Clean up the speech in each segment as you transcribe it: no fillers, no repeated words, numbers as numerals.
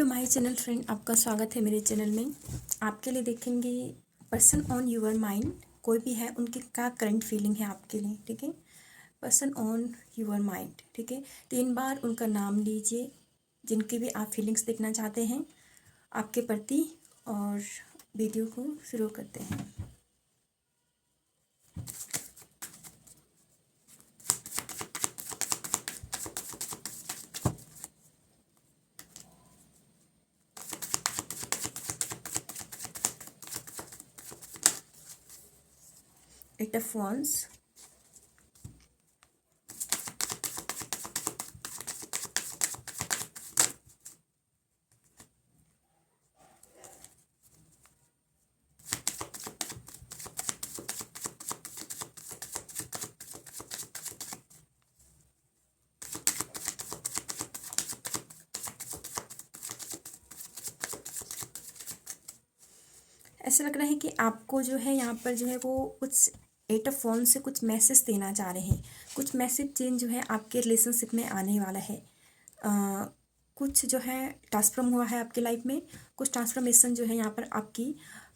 To my channel friend, आपका स्वागत है मेरे चैनल में। आपके लिए देखेंगे पर्सन ऑन यूर माइंड, कोई भी है उनकी क्या करंट फीलिंग है आपके लिए। ठीक है, पर्सन ऑन यूर माइंड। ठीक है, 3 बार उनका नाम लीजिए जिनकी भी आप फीलिंग्स देखना चाहते हैं आपके प्रति, और वीडियो को शुरू करते हैं। एट ऑफ wands, ऐसा लग रहा है कि आपको जो है यहाँ पर जो है वो कुछ एट ऑफ wands से कुछ मैसेज देना चाह रहे हैं। कुछ मैसेज चेंज जो है आपके रिलेशनशिप में आने वाला है। कुछ जो है ट्रांसफॉर्म हुआ है आपकी लाइफ में, कुछ ट्रांसफॉर्मेशन जो है यहाँ पर आपकी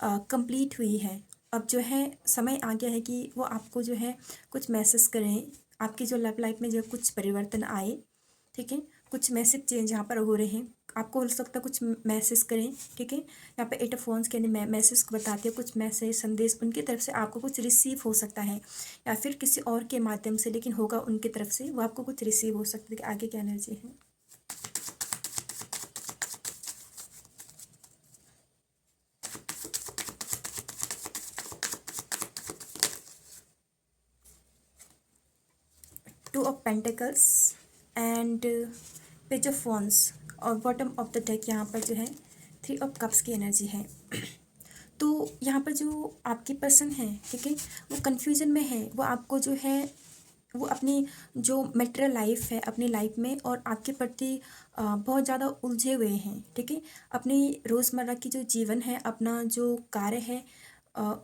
कंप्लीट हुई है। अब जो है समय आ गया है कि वो आपको जो है कुछ मैसेज करें, आपकी जो लव लाइफ में जो कुछ परिवर्तन आए। ठीक है, कुछ मैसेज चेंज यहाँ पर हो रहे हैं, आपको हो सकता है कुछ मैसेज करें। ठीक है, यहाँ पे एट ऑफ wands के मैसेज को बताती है, कुछ मैसेज संदेश उनकी तरफ से आपको कुछ रिसीव हो सकता है, या फिर किसी और के माध्यम से, लेकिन होगा उनकी तरफ से, वो आपको कुछ रिसीव हो सकता है। कि आगे क्या एनर्जी है। Two of pentacles and page of wands, और बॉटम ऑफ द डेक यहाँ पर जो है 3 ऑफ कप्स की एनर्जी है। तो यहाँ पर जो आपकी पर्सन है, ठीक है, वो कन्फ्यूजन में है। वो आपको जो है वो अपनी जो मेटेरियल लाइफ है अपनी लाइफ में और आपके प्रति बहुत ज़्यादा उलझे हुए हैं। ठीक है, अपनी रोज़मर्रा की जो जीवन है, अपना जो कार्य है,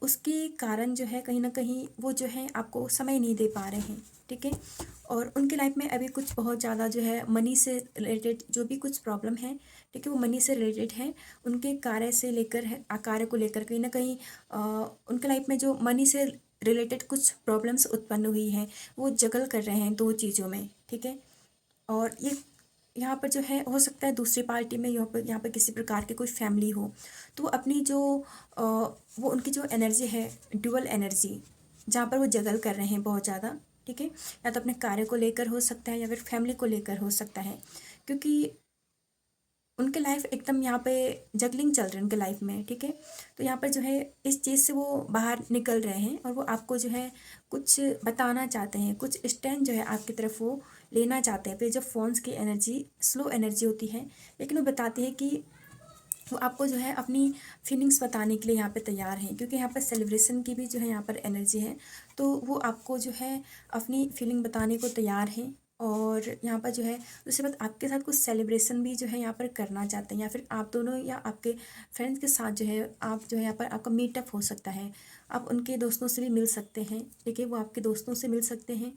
उसके कारण जो है कहीं ना कहीं वो जो है आपको समय नहीं दे पा रहे हैं। ठीक है, और उनकी लाइफ में अभी कुछ बहुत ज़्यादा जो है मनी से रिलेटेड जो भी कुछ प्रॉब्लम है, ठीक है, वो मनी से रिलेटेड है। उनके कार्य से लेकर है, कार्य को लेकर कहीं ना कहीं उनके लाइफ में जो मनी से रिलेटेड कुछ प्रॉब्लम्स उत्पन्न हुई हैं, वो जगल कर रहे हैं 2 चीज़ों में। ठीक है, और ये यहाँ पर जो है हो सकता है दूसरी पार्टी में यहाँ पर किसी प्रकार की कोई फैमिली हो, तो वो अपनी जो वो उनकी जो एनर्जी है, ड्यूअल एनर्जी, जहाँ पर वो जगल कर रहे हैं बहुत ज़्यादा। ठीक है, या तो अपने कार्य को लेकर हो सकता है या फिर फैमिली को लेकर हो सकता है, क्योंकि उनके लाइफ एकदम यहाँ पे जगलिंग चल रही है उनके लाइफ में। ठीक है, तो यहाँ पर जो है इस चीज़ से वो बाहर निकल रहे हैं और वो आपको जो है कुछ बताना चाहते हैं, कुछ स्टैंड जो है आपकी तरफ वो लेना चाहते हैं। फिर जब फोन्स की एनर्जी स्लो एनर्जी होती है, लेकिन वो बताती है कि वो आपको जो है अपनी फीलिंग्स बताने के लिए यहाँ पे तैयार हैं, क्योंकि यहाँ पर सेलिब्रेशन की भी जो है यहाँ पर एनर्जी है। तो वो आपको जो है अपनी फीलिंग बताने को तैयार हैं, और यहाँ पर जो है दूसरी बात, आपके साथ कुछ सेलिब्रेशन भी जो है यहाँ पर करना चाहते हैं, या फिर आप दोनों या आपके फ्रेंड्स के साथ जो है आप जो है यहाँ पर आपका मीटअप हो सकता है। आप उनके दोस्तों से भी मिल सकते हैं। ठीक है, वो आपके दोस्तों से मिल सकते हैं।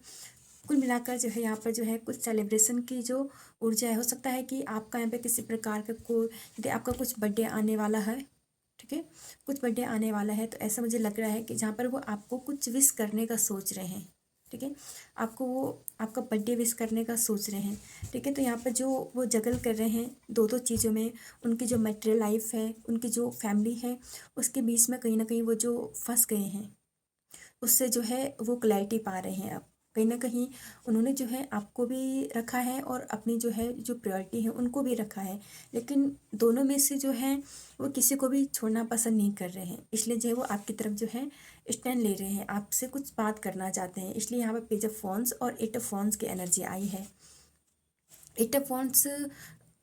कुल मिलाकर जो है यहाँ पर जो है कुछ सेलिब्रेशन की जो ऊर्जा है, हो सकता है कि आपका यहाँ पे किसी प्रकार का कोई, यदि आपका कुछ बर्थडे आने वाला है, ठीक है, कुछ बर्थडे आने वाला है, तो ऐसा मुझे लग रहा है कि जहाँ पर वो आपको कुछ विश करने का सोच रहे हैं। ठीक है, आपको वो आपका बर्थडे विश करने का सोच रहे हैं। ठीक है, तो यहाँ पर जो वो जगल कर रहे हैं 2 चीज़ों में, उनकी जो मटेरियल लाइफ है, उनकी जो फैमिली है, उसके बीच में कहीं ना कहीं वो जो फंस गए हैं, उससे जो है वो क्लैरिटी पा रहे हैं। अब कहीं ना कहीं उन्होंने जो है आपको भी रखा है और अपनी जो है जो प्रायोरिटी है उनको भी रखा है, लेकिन दोनों में से जो है वो किसी को भी छोड़ना पसंद नहीं कर रहे हैं। इसलिए जो है वो आपकी तरफ जो है स्टैंड ले रहे हैं, आपसे कुछ बात करना चाहते हैं। इसलिए यहाँ पर पेज ऑफ wands और एट ऑफ wands की एनर्जी आई है। एट ऑफ wands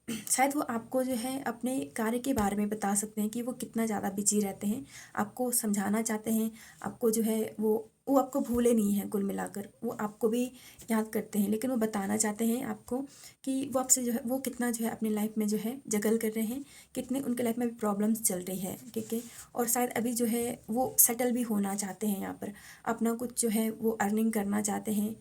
शायद वो आपको जो है अपने कार्य के बारे में बता सकते हैं कि वो कितना ज़्यादा बिजी रहते हैं, आपको समझाना चाहते हैं। आपको जो है वो आपको भूले नहीं हैं, कुल मिलाकर वो आपको भी याद करते हैं, लेकिन वो बताना चाहते हैं आपको कि वो आपसे जो है वो कितना जो है अपनी लाइफ में जो है जगल कर रहे हैं, कितने उनके लाइफ में भी प्रॉब्लम्स चल रही है। ठीक है, और शायद अभी जो है वो सेटल भी होना चाहते हैं, यहाँ पर अपना कुछ जो है वो अर्निंग करना चाहते हैं।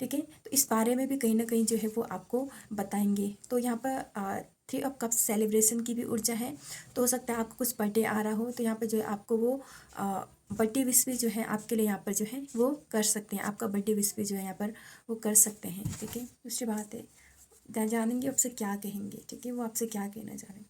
ठीक है, तो इस बारे में भी कहीं ना कहीं जो है वो आपको बताएंगे। तो यहाँ पर 3 ऑफ कप्स सेलिब्रेशन की भी ऊर्जा है। तो हो सकता है आपको कुछ बर्थडे आ रहा हो, तो यहाँ पर जो है आपको वो बर्थडे विश भी जो है आपके लिए यहाँ पर जो है वो कर सकते हैं, आपका बर्थडे विश भी जो है यहाँ पर वो कर सकते हैं। ठीक है, दूसरी बात है जानेंगे आपसे क्या कहेंगे। ठीक है, वो आपसे क्या कहना चाह रहे हैं।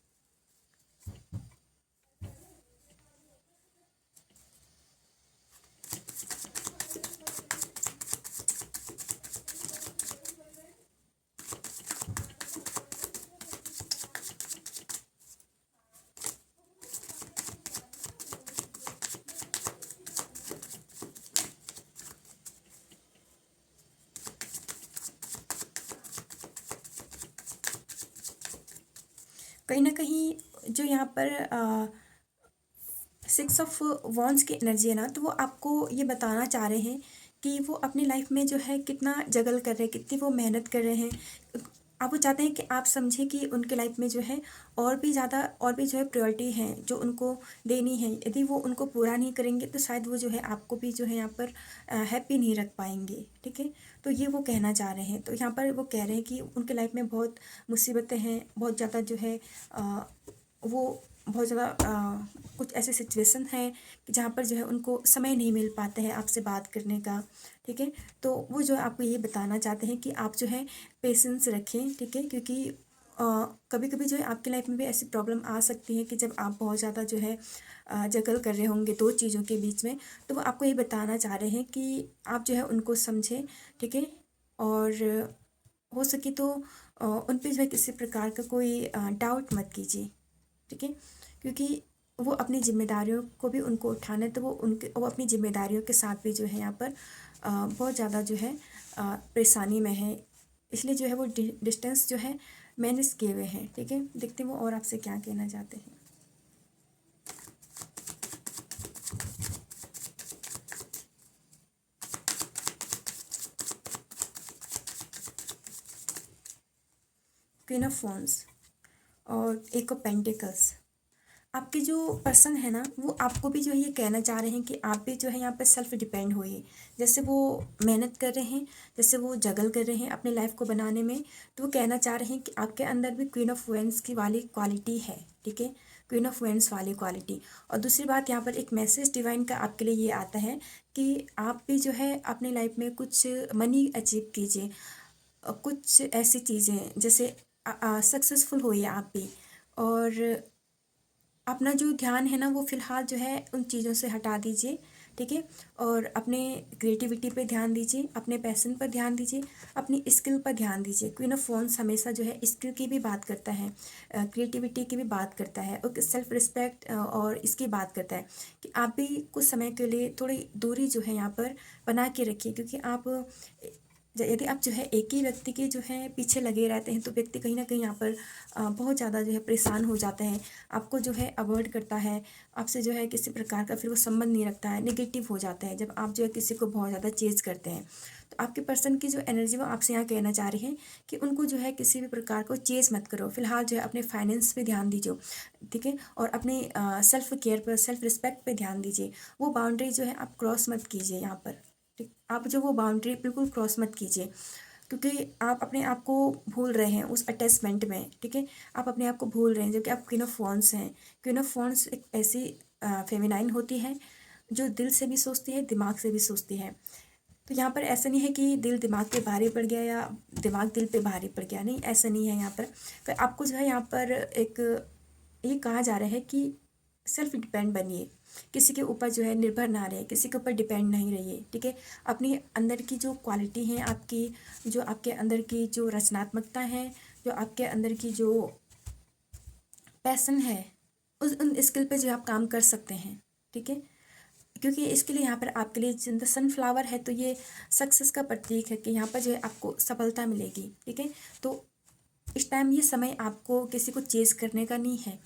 कहीं ना कहीं जो यहाँ पर 6 ऑफ वॉन्ड्स की एनर्जी है ना, तो वो आपको ये बताना चाह रहे हैं कि वो अपनी लाइफ में जो है कितना जगल कर रहे हैं, कितनी वो मेहनत कर रहे हैं। आप वो चाहते हैं कि आप समझें कि उनके लाइफ में जो है और भी ज़्यादा और भी जो है प्रायोरिटी है जो उनको देनी है। यदि वो उनको पूरा नहीं करेंगे तो शायद वो जो है आपको भी जो है यहाँ पर हैप्पी नहीं रख पाएंगे। ठीक है, तो ये वो कहना चाह रहे हैं। तो यहाँ पर वो कह रहे हैं कि उनके लाइफ में बहुत मुसीबतें हैं, बहुत ज़्यादा जो है वो बहुत ज़्यादा कुछ ऐसे सिचुएशन है कि जहाँ पर जो है उनको समय नहीं मिल पाता है आपसे बात करने का। ठीक है, तो वो जो है आपको ये बताना चाहते हैं कि आप जो है पेशेंस रखें। ठीक है, क्योंकि कभी कभी जो है आपकी लाइफ में भी ऐसी प्रॉब्लम आ सकती है कि जब आप बहुत ज़्यादा जो है जगल कर रहे होंगे दो चीज़ों के बीच में, तो वो आपको ये बताना चाह रहे हैं कि आप जो है उनको समझें। ठीक है, और हो सके तो उन पे जो है किसी प्रकार का कोई डाउट मत कीजिए। ठीक है, क्योंकि वो अपनी जिम्मेदारियों को भी उनको उठाना है, तो वो अपनी जिम्मेदारियों के साथ भी जो है यहाँ पर बहुत ज़्यादा जो है परेशानी में है। इसलिए जो है वो डिस्टेंस जो है मैनेज किए हुए हैं। ठीक है, देखते हैं वो और आपसे क्या कहना चाहते हैं। क्वीन ऑफ वॉन्ड्स और एक ऑफ पेंटिकल्स। आपके जो पर्सन है ना, वो आपको भी जो है ये कहना चाह रहे हैं कि आप भी जो है यहाँ पर सेल्फ डिपेंड होइए। जैसे वो मेहनत कर रहे हैं, जैसे वो जगल कर रहे हैं अपनी लाइफ को बनाने में, तो वो कहना चाह रहे हैं कि आपके अंदर भी क्वीन ऑफ वेंस की वाली क्वालिटी है। ठीक है, क्वीन ऑफ वेंस वाली क्वालिटी। और दूसरी बात, यहाँ पर एक मैसेज डिवाइन का आपके लिए ये आता है कि आप भी जो है अपनी लाइफ में कुछ मनी अचीव कीजिए, कुछ ऐसी चीज़ें जैसे सक्सेसफुल होइए आप भी। और अपना जो ध्यान है ना वो फ़िलहाल जो है उन चीज़ों से हटा दीजिए। ठीक है, और अपने क्रिएटिविटी पे ध्यान दीजिए, अपने पैशन पर ध्यान दीजिए, अपनी स्किल पर ध्यान दीजिए। क्वीन ऑफ वॉन्ड्स हमेशा जो है स्किल की भी बात करता है, क्रिएटिविटी की भी बात करता है, और सेल्फ रिस्पेक्ट और इसकी बात करता है कि आप भी कुछ समय के लिए थोड़ी दूरी जो है यहाँ पर बना के रखिए। क्योंकि आप यदि आप जो है एक ही व्यक्ति के जो है पीछे लगे रहते हैं, तो व्यक्ति कहीं ना कहीं यहाँ पर बहुत ज़्यादा जो है परेशान हो जाता है, आपको जो है अवॉइड करता है, आपसे जो है किसी प्रकार का फिर वो संबंध नहीं रखता है, नेगेटिव हो जाता है जब आप जो है किसी को बहुत ज़्यादा चेज करते हैं। तो आपके पर्सन की जो एनर्जी वो आपसे यहाँ कहना चाह रही है कि उनको जो है किसी भी प्रकार को चेज मत करो, फिलहाल जो है अपने फाइनेंस पे ध्यान दीजिए। ठीक है, और अपने सेल्फ केयर पर, सेल्फ रिस्पेक्ट पे ध्यान दीजिए। वो बाउंड्री जो है आप क्रॉस मत कीजिए यहाँ पर। ठीक, आप जो वो बाउंड्री बिल्कुल क्रॉस मत कीजिए, क्योंकि आप अपने आप को भूल रहे हैं उस अटैचमेंट में। ठीक है, आप अपने आप को भूल रहे हैं, जबकि आप क्वीन ऑफ वॉन्ड्स हैं। क्वीन ऑफ वॉन्ड्स एक ऐसी फेमिनाइन होती है जो दिल से भी सोचती है, दिमाग से भी सोचती है। तो यहाँ पर ऐसा नहीं है कि दिल दिमाग पे भारी पड़ गया या दिमाग दिल पे भारी पड़ गया, नहीं, ऐसा नहीं है यहाँ पर आपको जो है यहाँ पर एक ये कहा जा रहा है कि सेल्फ डिपेंड बनिए, किसी के ऊपर जो है निर्भर ना रहे, किसी के ऊपर डिपेंड नहीं रहिए। ठीक है, अपनी अंदर की जो क्वालिटी है आपकी, जो आपके अंदर की जो रचनात्मकता है, जो आपके अंदर की जो पैसन है, उन स्किल पे जो आप काम कर सकते हैं। ठीक है, क्योंकि इसके लिए यहाँ पर आपके लिए सनफ्लावर है, तो ये सक्सेस का प्रतीक है कि यहाँ पर जो है आपको सफलता मिलेगी। ठीक है, तो इस टाइम ये समय आपको किसी को चेज करने का नहीं है,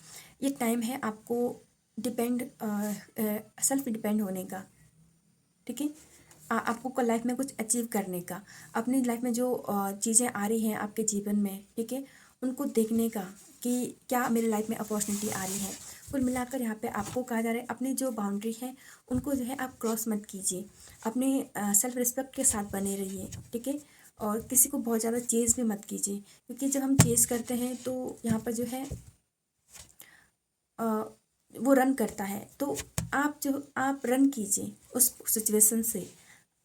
ये टाइम है आपको सेल्फ डिपेंड होने का। ठीक है, आपको लाइफ में कुछ अचीव करने का, अपनी लाइफ में जो चीज़ें आ रही हैं आपके जीवन में, ठीक है, उनको देखने का कि क्या मेरी लाइफ में अपॉर्चुनिटी आ रही है। कुल मिलाकर यहाँ पे आपको कहा जा रहा है अपनी जो बाउंड्री है उनको जो है आप क्रॉस मत कीजिए, अपने सेल्फ रिस्पेक्ट के साथ बने रहिए। ठीक है, और किसी को बहुत ज़्यादा चेज़ भी मत कीजिए, क्योंकि जब हम चेज़ करते हैं तो यहाँ पर जो है अ, वो रन करता है। तो आप रन कीजिए उस सिचुएशन से,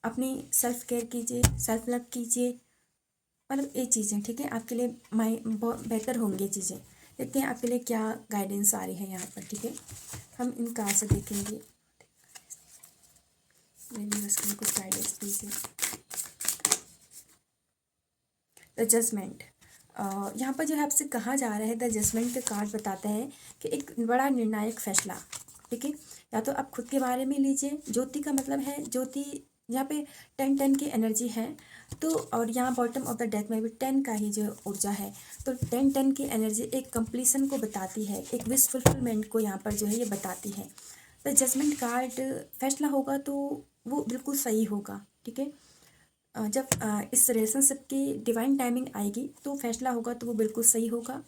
अपनी सेल्फ केयर कीजिए, सेल्फ लव कीजिए, मतलब ये चीज़ें ठीक है आपके लिए बहुत बेहतर होंगी चीज़ें। देखते हैं आपके लिए क्या गाइडेंस आ रही है यहाँ पर, ठीक है। हम इन कार्ड से देखेंगे, यूनिवर्स के लिए कुछ गाइडेंस दीजिए। द जजमेंट, यहाँ पर जो है आपसे कहा जा रहा है, द जजमेंट का कार्ड बताता है कि एक बड़ा निर्णायक फैसला, ठीक है। या तो आप खुद के बारे में लीजिए, ज्योति का मतलब है, ज्योति यहाँ पे 10 की एनर्जी है। तो और यहाँ बॉटम ऑफ द डेक में भी 10 का ही जो ऊर्जा है। तो 10 की एनर्जी एक कंप्लीशन को बताती है, एक विश फुलफिलमेंट को यहाँ पर जो है ये बताती है। द जजमेंट कार्ड, फैसला होगा तो वो बिल्कुल सही होगा, ठीक है। जब इस रिलेशनशिप की डिवाइन टाइमिंग आएगी तो फैसला होगा तो वो बिल्कुल सही होगा।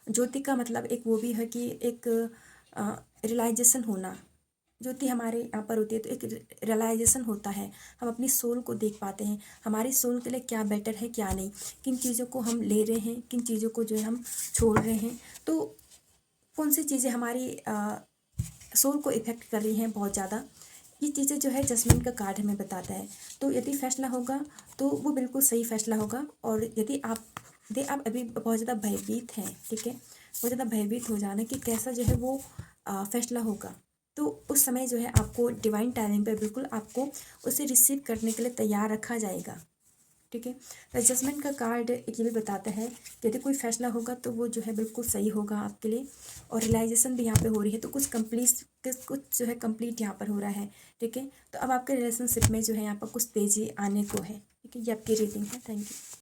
ज्योति का मतलब एक वो भी है कि एक रियलाइजेशन होना, ज्योति हमारे यहाँ पर होती है तो एक रियलाइजेशन होता है, हम अपनी सोल को देख पाते हैं, हमारी सोल के लिए क्या बेटर है क्या नहीं, किन चीज़ों को हम ले रहे हैं, किन चीज़ों को जो है हम छोड़ रहे हैं, तो कौन सी चीज़ें हमारी सोल को इफ़ेक्ट कर रही हैं बहुत ज़्यादा, ये चीज़ें जो है जजमेंट का कार्ड हमें बताता है। तो यदि फैसला होगा तो वो बिल्कुल सही फैसला होगा। और यदि आप अभी बहुत ज़्यादा भयभीत हैं, ठीक है, बहुत ज़्यादा भयभीत हो जाना कि कैसा जो है वो फैसला होगा, तो उस समय जो है आपको डिवाइन टाइमिंग पे बिल्कुल आपको उसे रिसीव करने के लिए तैयार रखा जाएगा, ठीक है। तो जजमेंट का कार्ड ये भी बताता है कि यदि कोई फैसला होगा तो वो जो है बिल्कुल सही होगा आपके लिए। और रियलाइजेशन भी यहाँ पे हो रही है, तो कुछ जो है कंप्लीट यहाँ पर हो रहा है, ठीक है। तो अब आपके रिलेशनशिप में जो है यहाँ पर कुछ तेज़ी आने को है, ठीक है। ये आपकी रीडिंग है। Thank you.